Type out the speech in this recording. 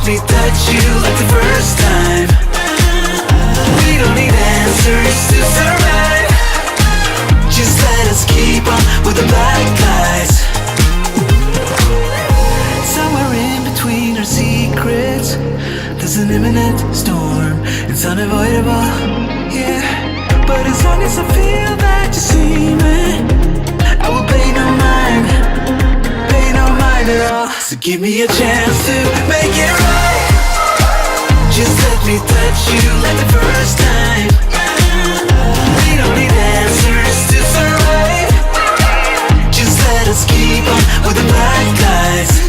me touch you like the first time. We don't need answers to survive. Just let us keep on with the black lies. Somewhere in between our secrets, there's an imminent storm. It's unavoidable, yeah. But as long as I feel that you see me, I will pay no mind at all. So give me a chance to make it right. Just let me touch you like the first time. We don't need answers to survive. Just let us keep on with the black lies.